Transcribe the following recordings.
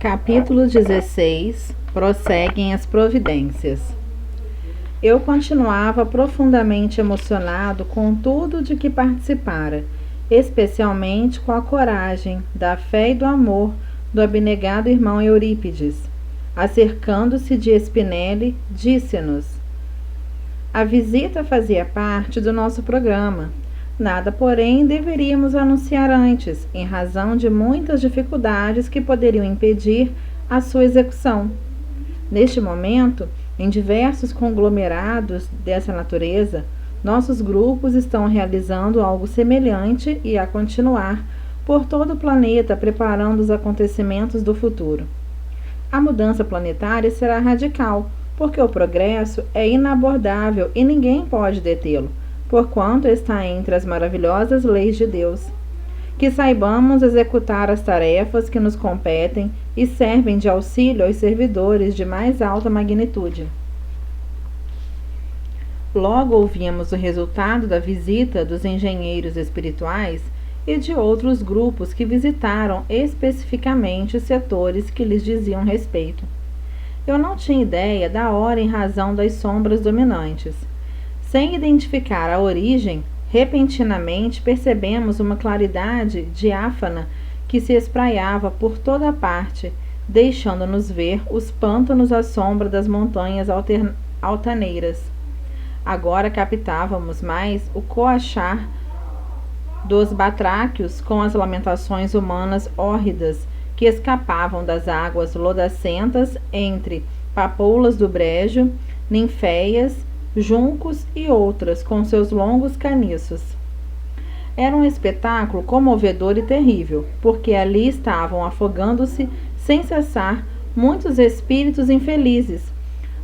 Capítulo 16. Prosseguem as providências. Eu continuava profundamente emocionado com tudo de que participara, especialmente com a coragem, da fé e do amor do abnegado irmão Eurípides. Acercando-se de Spinelli, disse-nos: a visita fazia parte do nosso programa. Nada, porém, deveríamos anunciar antes, em razão de muitas dificuldades que poderiam impedir a sua execução. Neste momento, em diversos conglomerados dessa natureza, nossos grupos estão realizando algo semelhante e a continuar por todo o planeta, preparando os acontecimentos do futuro. A mudança planetária será radical, porque o progresso é inabordável e ninguém pode detê-lo, porquanto está entre as maravilhosas leis de Deus. Que saibamos executar as tarefas que nos competem e servem de auxílio aos servidores de mais alta magnitude. Logo ouvimos o resultado da visita dos engenheiros espirituais e de outros grupos que visitaram especificamente os setores que lhes diziam respeito. Eu não tinha ideia da hora em razão das sombras dominantes. Sem identificar a origem, repentinamente percebemos uma claridade diáfana que se espraiava por toda a parte, deixando-nos ver os pântanos à sombra das montanhas altaneiras. Agora captávamos mais o coachar dos batráquios com as lamentações humanas hórridas que escapavam das águas lodacentas entre papoulas do brejo, ninféias, juncos e outras com seus longos caniços. Era um espetáculo comovedor e terrível, porque ali estavam afogando-se sem cessar muitos espíritos infelizes.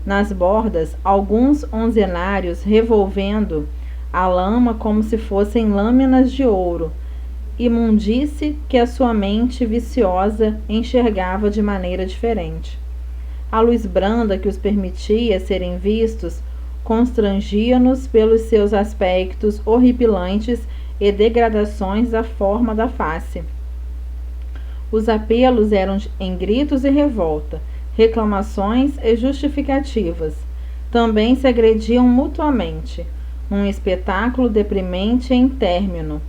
Nas bordas, alguns onzenários revolvendo a lama como se fossem lâminas de ouro, imundície que a sua mente viciosa enxergava de maneira diferente. A luz branda que os permitia serem vistos constrangia-nos pelos seus aspectos horripilantes e degradações da forma da face. Os apelos eram em gritos e revolta, reclamações e justificativas. Também se agrediam mutuamente. Um espetáculo deprimente em término.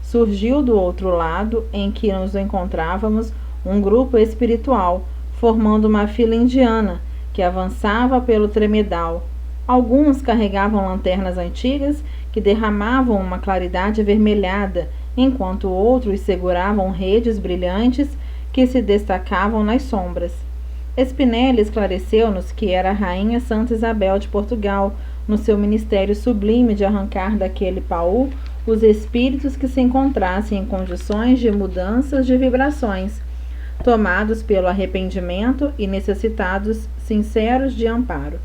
Surgiu do outro lado, em que nos encontrávamos, um grupo espiritual, formando uma fila indiana, que avançava pelo tremedal. Alguns carregavam lanternas antigas que derramavam uma claridade avermelhada, enquanto outros seguravam redes brilhantes que se destacavam nas sombras. Spinelli esclareceu-nos que era a rainha Santa Isabel de Portugal, no seu ministério sublime de arrancar daquele paú os espíritos que se encontrassem em condições de mudanças de vibrações, tomados pelo arrependimento e necessitados sinceros de amparo.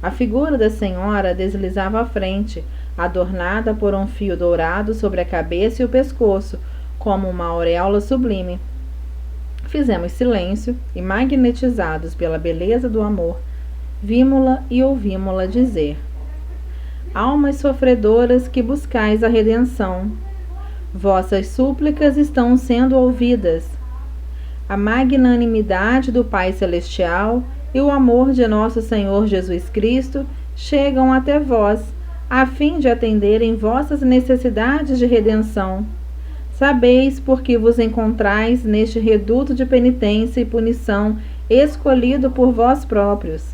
A figura da senhora deslizava à frente, adornada por um fio dourado sobre a cabeça e o pescoço, como uma auréola sublime. Fizemos silêncio e, magnetizados pela beleza do amor, vimo-la e ouvimo-la dizer: almas sofredoras que buscais a redenção, vossas súplicas estão sendo ouvidas. A magnanimidade do Pai Celestial e o amor de nosso Senhor Jesus Cristo chegam até vós, a fim de atenderem vossas necessidades de redenção. Sabeis por que vos encontrais neste reduto de penitência e punição escolhido por vós próprios.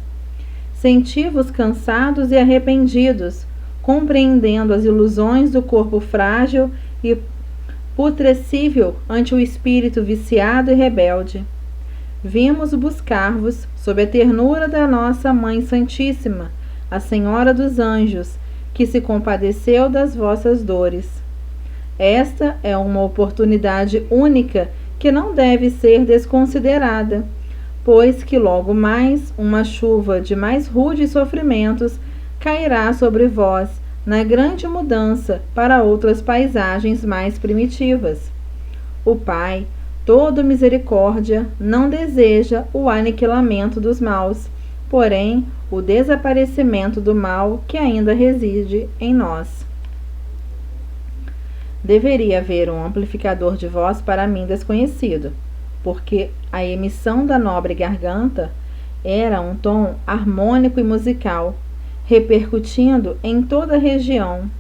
Senti-vos cansados e arrependidos, compreendendo as ilusões do corpo frágil e putrescível ante o espírito viciado e rebelde. Vimos buscar-vos sob a ternura da nossa Mãe Santíssima, a Senhora dos Anjos, que se compadeceu das vossas dores. Esta é uma oportunidade única que não deve ser desconsiderada, pois que logo mais uma chuva de mais rudes sofrimentos cairá sobre vós na grande mudança para outras paisagens mais primitivas. O Pai, todo misericórdia, não deseja o aniquilamento dos maus, porém o desaparecimento do mal que ainda reside em nós. Deveria haver um amplificador de voz para mim desconhecido. porque a emissão da nobre garganta era um tom harmônico e musical, repercutindo em toda a região,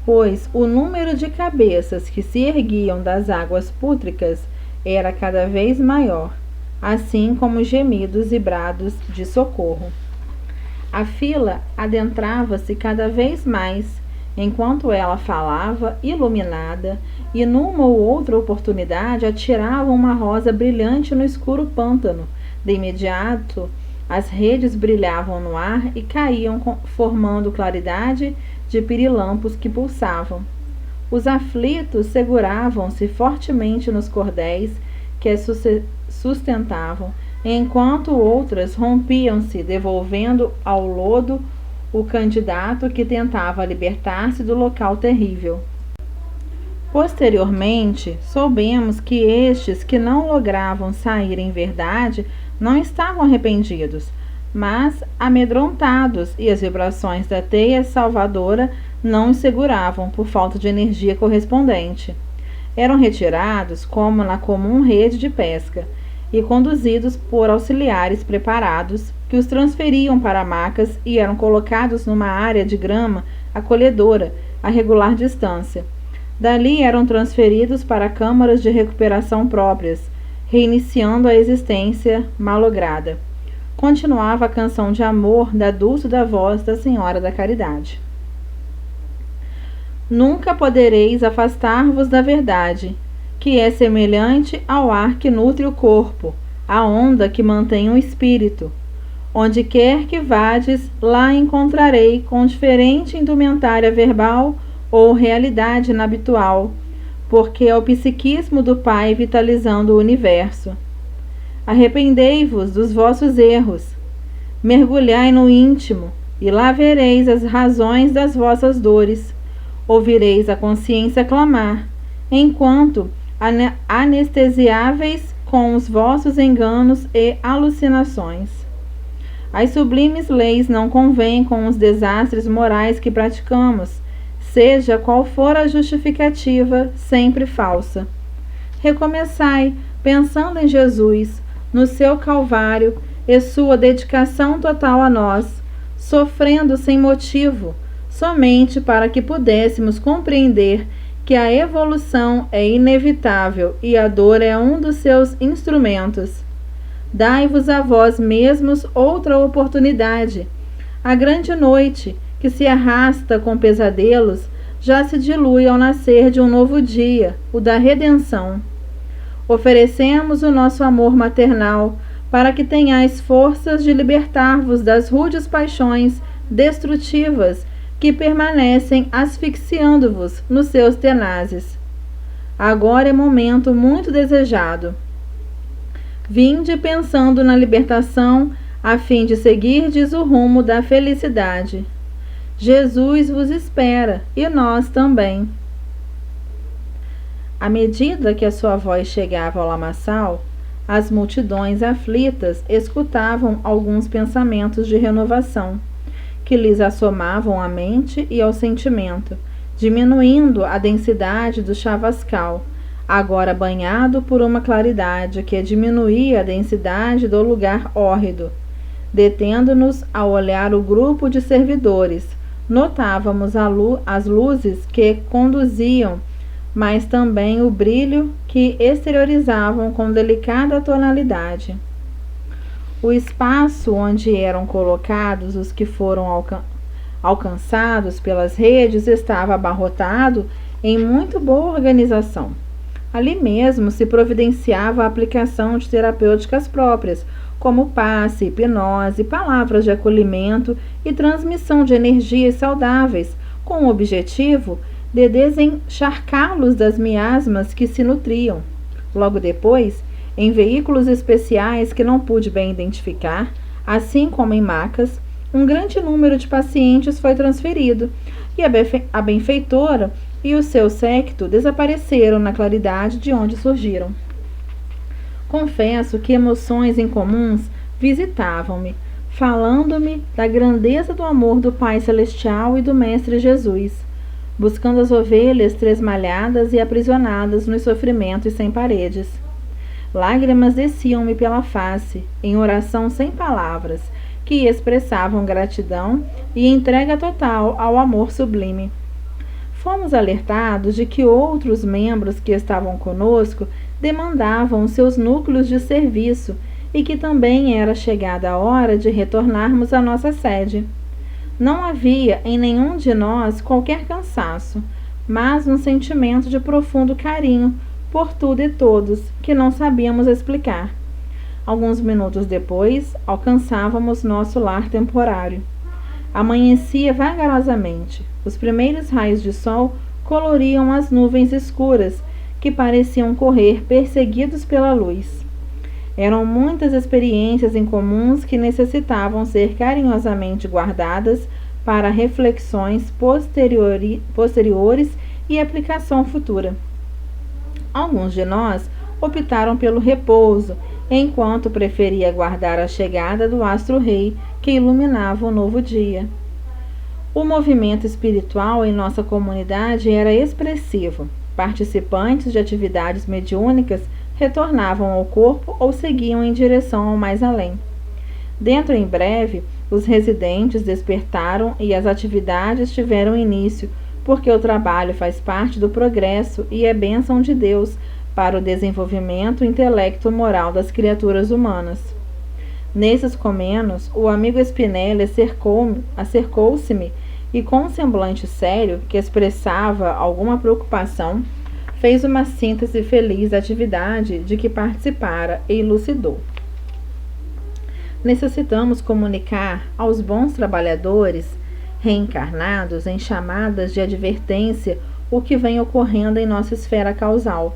pois o número de cabeças que se erguiam das águas pútricas era cada vez maior, assim como gemidos e brados de socorro. A fila adentrava-se cada vez mais, enquanto ela falava, iluminada, e numa ou outra oportunidade atirava uma rosa brilhante no escuro pântano. De imediato, as redes brilhavam no ar e caíam, formando claridade de pirilampos que pulsavam. Os aflitos seguravam-se fortemente nos cordéis que as sustentavam, enquanto outras rompiam-se, devolvendo ao lodo o candidato que tentava libertar-se do local terrível. Posteriormente, soubemos que estes que não logravam sair em verdade não estavam arrependidos, mas amedrontados, e as vibrações da teia salvadora não os seguravam por falta de energia correspondente. Eram retirados como na comum rede de pesca e conduzidos por auxiliares preparados que os transferiam para macas e eram colocados numa área de grama acolhedora a regular distância. Dali eram transferidos para câmaras de recuperação próprias, reiniciando a existência malograda. Continuava a canção de amor da dulce da voz da Senhora da Caridade. Nunca podereis afastar-vos da verdade, que é semelhante ao ar que nutre o corpo, à onda que mantém o espírito. Onde quer que vades, lá encontrarei com diferente indumentária verbal ou realidade inabitual, porque é o psiquismo do Pai vitalizando o universo. Arrependei-vos dos vossos erros, mergulhai no íntimo, e lá vereis as razões das vossas dores. Ouvireis a consciência clamar, enquanto anestesiáveis com os vossos enganos e alucinações. As sublimes leis não convêm com os desastres morais que praticamos, seja qual for a justificativa, sempre falsa. Recomeçai, pensando em Jesus, no seu Calvário e sua dedicação total a nós, sofrendo sem motivo, somente para que pudéssemos compreender que a evolução é inevitável e a dor é um dos seus instrumentos. Dai-vos a vós mesmos outra oportunidade. A grande noite, que se arrasta com pesadelos, já se dilui ao nascer de um novo dia, o da redenção. Oferecemos o nosso amor maternal, para que tenhais forças de libertar-vos das rudes paixões destrutivas que permanecem asfixiando-vos nos seus tenazes. Agora é momento muito desejado. Vinde pensando na libertação, a fim de seguirdes o rumo da felicidade. Jesus vos espera, e nós também. À medida que a sua voz chegava ao lamaçal, as multidões aflitas escutavam alguns pensamentos de renovação, que lhes assomavam à mente e ao sentimento, diminuindo a densidade do chavascal, agora banhado por uma claridade que diminuía a densidade do lugar hórrido. Detendo-nos a olhar o grupo de servidores, notávamos as luzes que conduziam, mas também o brilho que exteriorizavam com delicada tonalidade. O espaço onde eram colocados os que foram alcançados pelas redes estava abarrotado em muito boa organização. Ali mesmo se providenciava a aplicação de terapêuticas próprias, como passe, hipnose, palavras de acolhimento e transmissão de energias saudáveis, com o objetivo de desencharcá-los das miasmas que se nutriam. Logo depois, em veículos especiais que não pude bem identificar, assim como em macas, um grande número de pacientes foi transferido, e a benfeitora e o seu séquito desapareceram na claridade de onde surgiram. Confesso que emoções incomuns visitavam-me, falando-me da grandeza do amor do Pai Celestial e do Mestre Jesus, buscando as ovelhas tresmalhadas e aprisionadas nos sofrimentos sem paredes. Lágrimas desciam-me pela face, em oração sem palavras, que expressavam gratidão e entrega total ao amor sublime. Fomos alertados de que outros membros que estavam conosco demandavam seus núcleos de serviço e que também era chegada a hora de retornarmos à nossa sede. Não havia em nenhum de nós qualquer cansaço, mas um sentimento de profundo carinho por tudo e todos, que não sabíamos explicar. Alguns minutos depois, alcançávamos nosso lar temporário. Amanhecia vagarosamente. Os primeiros raios de sol coloriam as nuvens escuras, que pareciam correr perseguidos pela luz. Eram muitas experiências incomuns que necessitavam ser carinhosamente guardadas para reflexões posteriores e aplicação futura. Alguns de nós optaram pelo repouso, enquanto preferia aguardar a chegada do astro-rei que iluminava o novo dia. O movimento espiritual em nossa comunidade era expressivo. Participantes de atividades mediúnicas retornavam ao corpo ou seguiam em direção ao mais além. Dentro em breve, os residentes despertaram e as atividades tiveram início, porque o trabalho faz parte do progresso e é bênção de Deus para o desenvolvimento intelecto-moral das criaturas humanas. Nesses comenos, o amigo Spinelli acercou-se-me e, com um semblante sério, que expressava alguma preocupação, fez uma síntese feliz da atividade de que participara e elucidou. Necessitamos comunicar aos bons trabalhadores reencarnados em chamadas de advertência o que vem ocorrendo em nossa esfera causal,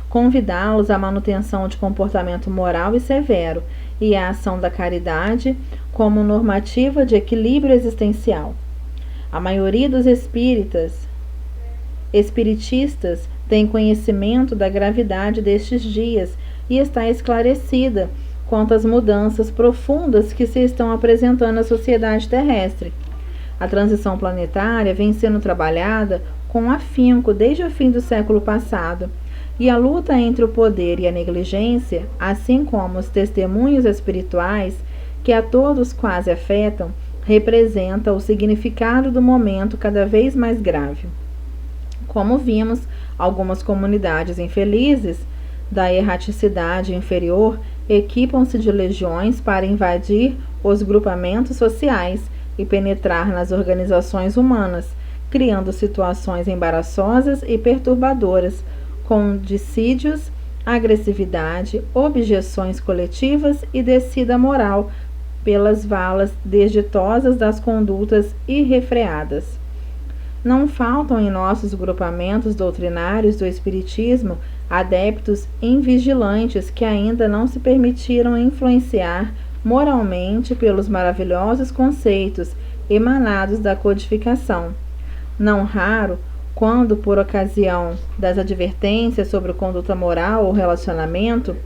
convidá-los à manutenção de comportamento moral e severo e à ação da caridade como normativa de equilíbrio existencial. A maioria dos espiritistas tem conhecimento da gravidade destes dias e está esclarecida quanto às mudanças profundas que se estão apresentando à sociedade terrestre. A transição planetária vem sendo trabalhada com afinco desde o fim do século passado, e a luta entre o poder e a negligência, assim como os testemunhos espirituais, que a todos quase afetam, representa o significado do momento cada vez mais grave. Como vimos, algumas comunidades infelizes da erraticidade inferior equipam-se de legiões para invadir os grupamentos sociais e penetrar nas organizações humanas, criando situações embaraçosas e perturbadoras, com dissídios, agressividade, objeções coletivas e descida moral pelas valas desditosas das condutas irrefreadas. Não faltam em nossos grupamentos doutrinários do Espiritismo adeptos invigilantes que ainda não se permitiram influenciar moralmente pelos maravilhosos conceitos emanados da codificação. Não raro, quando, por ocasião das advertências sobre conduta moral ou relacionamento,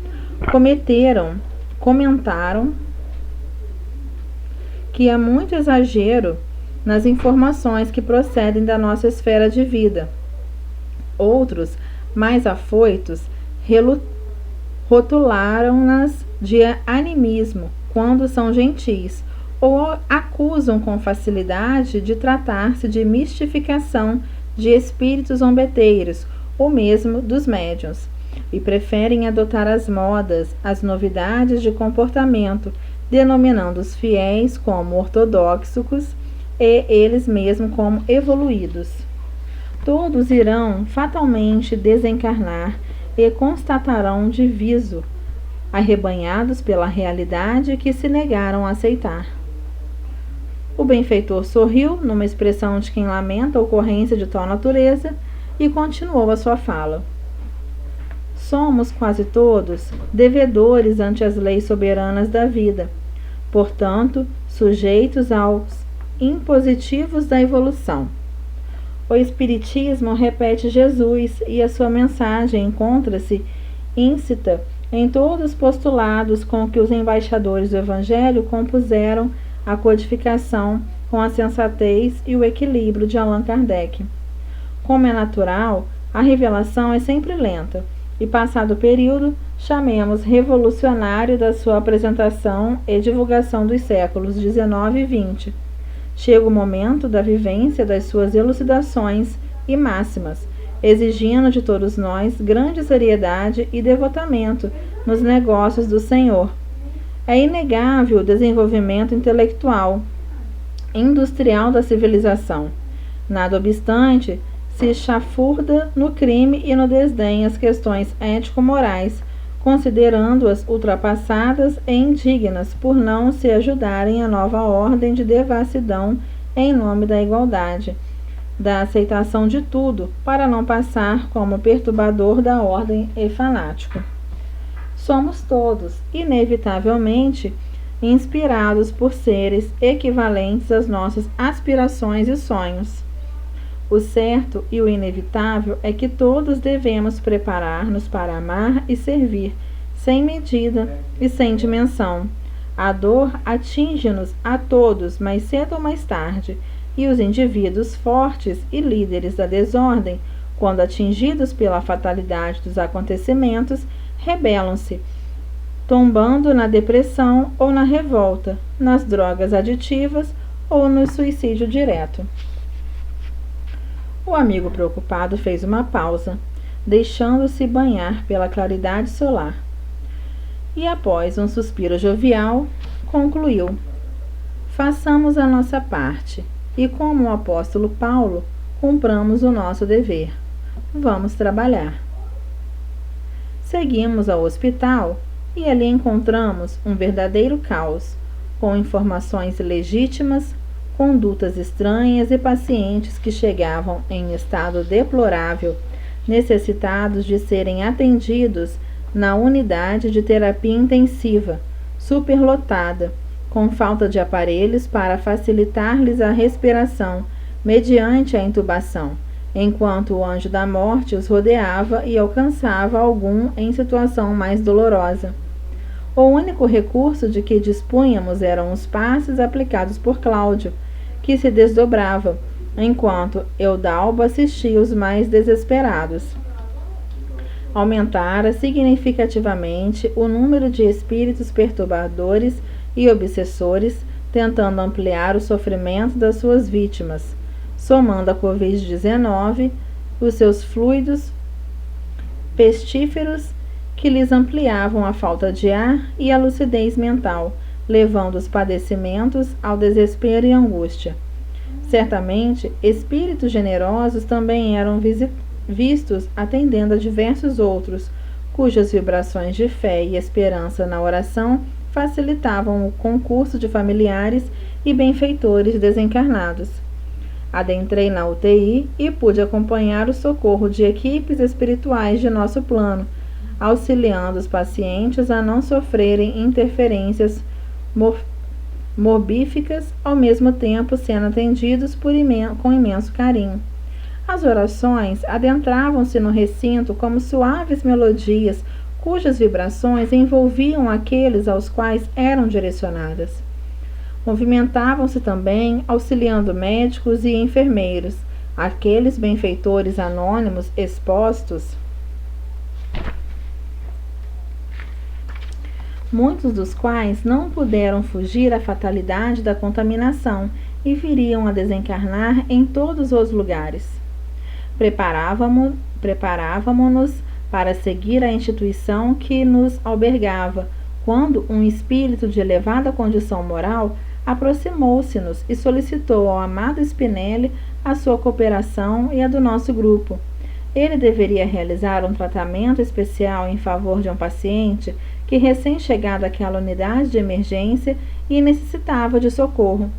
comentaram que há muito exagero nas informações que procedem da nossa esfera de vida. Outros, mais afoitos, rotularam-nas de animismo quando são gentis, ou acusam com facilidade de tratar-se de mistificação de espíritos zombeteiros, ou mesmo dos médiuns, e preferem adotar as modas, as novidades de comportamento, denominando os fiéis como ortodoxos e eles mesmos como evoluídos. Todos irão fatalmente desencarnar e constatarão diviso, arrebanhados pela realidade que se negaram a aceitar. O benfeitor sorriu, numa expressão de quem lamenta a ocorrência de tal natureza, e continuou a sua fala. Somos quase todos devedores ante as leis soberanas da vida, portanto, sujeitos aos impositivos da evolução. O Espiritismo repete Jesus e a sua mensagem encontra-se íncita em todos os postulados com que os embaixadores do Evangelho compuseram a codificação com a sensatez e o equilíbrio de Allan Kardec. Como é natural, a revelação é sempre lenta, e, passado o período, chamemos revolucionário da sua apresentação e divulgação dos séculos XIX e XX. Chega o momento da vivência das suas elucidações e máximas, exigindo de todos nós grande seriedade e devotamento nos negócios do Senhor. É inegável o desenvolvimento intelectual, industrial da civilização. Nada obstante, se chafurda no crime e no desdém as questões ético-morais, considerando-as ultrapassadas e indignas por não se ajudarem à nova ordem de devassidão em nome da igualdade, da aceitação de tudo, para não passar como perturbador da ordem e fanático. Somos todos, inevitavelmente, inspirados por seres equivalentes às nossas aspirações e sonhos. O certo e o inevitável é que todos devemos preparar-nos para amar e servir, sem medida e sem dimensão. A dor atinge-nos a todos, mais cedo ou mais tarde, e os indivíduos fortes e líderes da desordem, quando atingidos pela fatalidade dos acontecimentos, rebelam-se, tombando na depressão ou na revolta, nas drogas aditivas ou no suicídio direto. O amigo preocupado fez uma pausa, deixando-se banhar pela claridade solar. E após um suspiro jovial, concluiu: façamos a nossa parte, e como o apóstolo Paulo, cumpramos o nosso dever. Vamos trabalhar. Seguimos ao hospital e ali encontramos um verdadeiro caos, com informações legítimas, condutas estranhas e pacientes que chegavam em estado deplorável, necessitados de serem atendidos na unidade de terapia intensiva, superlotada, com falta de aparelhos para facilitar-lhes a respiração mediante a intubação, enquanto o anjo da morte os rodeava e alcançava algum em situação mais dolorosa. O único recurso de que dispunhamos eram os passes aplicados por Cláudio, que se desdobrava, enquanto Eudalba assistia os mais desesperados. Aumentara significativamente o número de espíritos perturbadores e obsessores, tentando ampliar o sofrimento das suas vítimas, somando a Covid-19 os seus fluidos pestíferos que lhes ampliavam a falta de ar e a lucidez mental, levando os padecimentos ao desespero e angústia. Certamente, espíritos generosos também eram vistos atendendo a diversos outros, cujas vibrações de fé e esperança na oração facilitavam o concurso de familiares e benfeitores desencarnados. Adentrei na UTI e pude acompanhar o socorro de equipes espirituais de nosso plano, auxiliando os pacientes a não sofrerem interferências morbíficas, ao mesmo tempo sendo atendidos com imenso carinho. As orações adentravam-se no recinto como suaves melodias, cujas vibrações envolviam aqueles aos quais eram direcionadas. Movimentavam-se também, auxiliando médicos e enfermeiros, aqueles benfeitores anônimos expostos, muitos dos quais não puderam fugir à fatalidade da contaminação e viriam a desencarnar em todos os lugares. Preparávamo-nos para seguir a instituição que nos albergava, quando um espírito de elevada condição moral aproximou-se-nos e solicitou ao amado Spinelli a sua cooperação e a do nosso grupo. Ele deveria realizar um tratamento especial em favor de um paciente que recém-chegado àquela unidade de emergência e necessitava de socorro.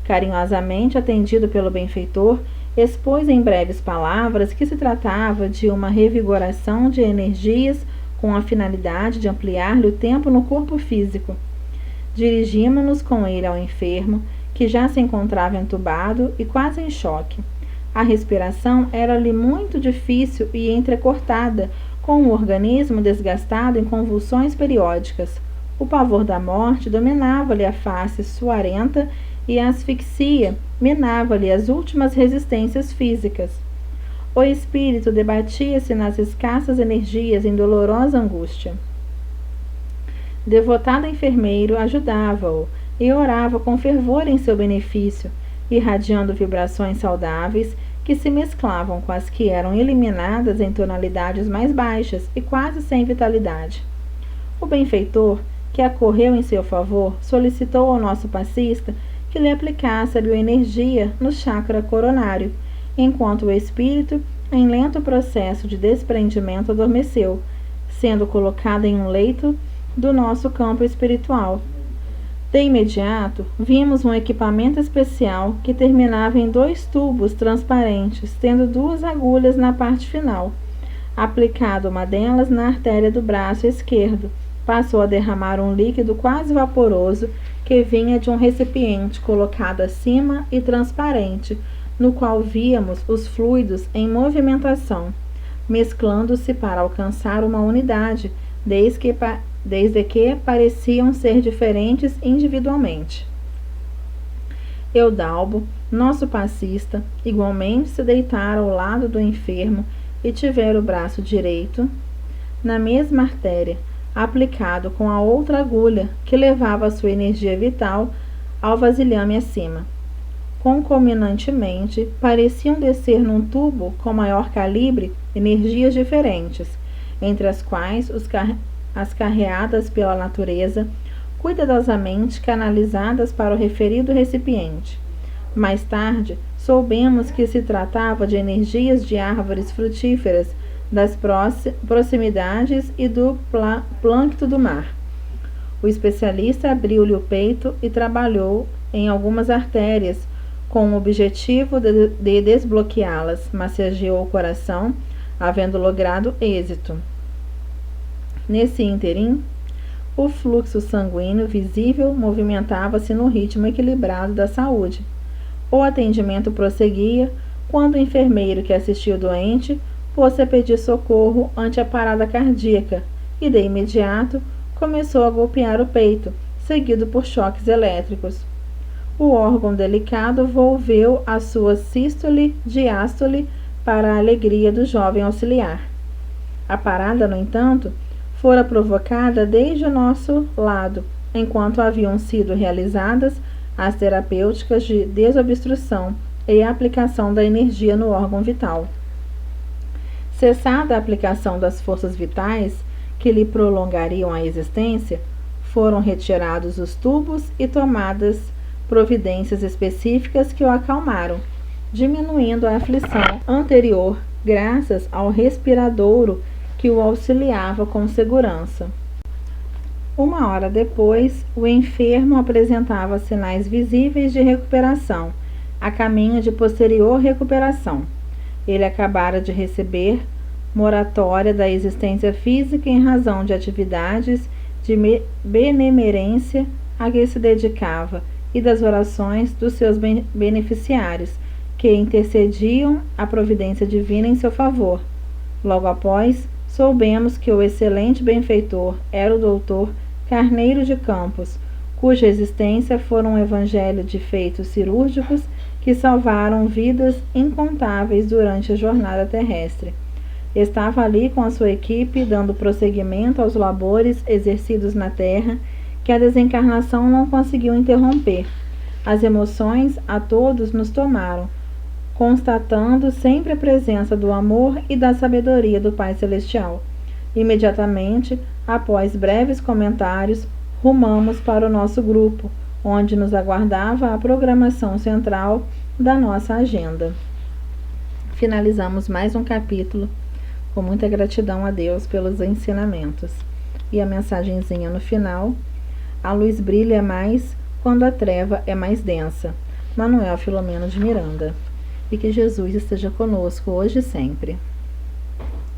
Carinhosamente atendido pelo benfeitor, expôs em breves palavras que se tratava de uma revigoração de energias com a finalidade de ampliar-lhe o tempo no corpo físico. Dirigimo-nos com ele ao enfermo, que já se encontrava entubado e quase em choque. A respiração era-lhe muito difícil e entrecortada, com o organismo desgastado em convulsões periódicas. O pavor da morte dominava-lhe a face suarenta e a asfixia minava-lhe as últimas resistências físicas. O espírito debatia-se nas escassas energias em dolorosa angústia. Devotado enfermeiro ajudava-o e orava com fervor em seu benefício, irradiando vibrações saudáveis que se mesclavam com as que eram eliminadas em tonalidades mais baixas e quase sem vitalidade. O benfeitor, que acorreu em seu favor, solicitou ao nosso passista que lhe aplicasse a bioenergia no chakra coronário, enquanto o espírito, em lento processo de desprendimento, adormeceu, sendo colocado em um leito do nosso campo espiritual. De imediato, vimos um equipamento especial que terminava em 2 tubos transparentes, tendo 2 agulhas na parte final. Aplicada uma delas na artéria do braço esquerdo, passou a derramar um líquido quase vaporoso que vinha de um recipiente colocado acima e transparente, no qual víamos os fluidos em movimentação, mesclando-se para alcançar uma unidade, desde que pareciam ser diferentes individualmente. Eudalbo, nosso passista, igualmente se deitara ao lado do enfermo e tivera o braço direito na mesma artéria, aplicado com a outra agulha que levava a sua energia vital ao vasilhame acima. Concomitantemente, pareciam descer num tubo com maior calibre energias diferentes, entre as quais as carreadas pela natureza, cuidadosamente canalizadas para o referido recipiente. Mais tarde, soubemos que se tratava de energias de árvores frutíferas das proximidades e do plâncton do mar. O especialista abriu-lhe o peito e trabalhou em algumas artérias com o objetivo de desbloqueá-las, massageou o coração, havendo logrado êxito. Nesse ínterim, o fluxo sanguíneo visível movimentava-se no ritmo equilibrado da saúde. O atendimento prosseguia quando o enfermeiro que assistia o doente pôs-se a pedir socorro ante a parada cardíaca e, de imediato, começou a golpear o peito, seguido por choques elétricos. O órgão delicado volveu a sua sístole-diástole para a alegria do jovem auxiliar. A parada, no entanto, fora provocada desde o nosso lado, enquanto haviam sido realizadas as terapêuticas de desobstrução e aplicação da energia no órgão vital. Cessada a aplicação das forças vitais que lhe prolongariam a existência, foram retirados os tubos e tomadas providências específicas que o acalmaram, diminuindo a aflição anterior graças ao respiradouro que o auxiliava com segurança. 1 hora depois, o enfermo apresentava sinais visíveis de recuperação, a caminho de posterior recuperação. Ele acabara de receber moratória da existência física em razão de atividades de benemerência a que se dedicava e das orações dos seus beneficiários, que intercediam a providência divina em seu favor. Logo após, soubemos que o excelente benfeitor era o doutor Carneiro de Campos, cuja existência fora um evangelho de feitos cirúrgicos que salvaram vidas incontáveis durante a jornada terrestre. Estava ali com a sua equipe, dando prosseguimento aos labores exercidos na terra, que a desencarnação não conseguiu interromper. As emoções a todos nos tomaram, constatando sempre a presença do amor e da sabedoria do Pai Celestial. Imediatamente, após breves comentários, rumamos para o nosso grupo, onde nos aguardava a programação central da nossa agenda. Finalizamos mais um capítulo, com muita gratidão a Deus pelos ensinamentos. E a mensagenzinha no final: a luz brilha mais quando a treva é mais densa. Manuel Filomeno de Miranda. E que Jesus esteja conosco hoje e sempre.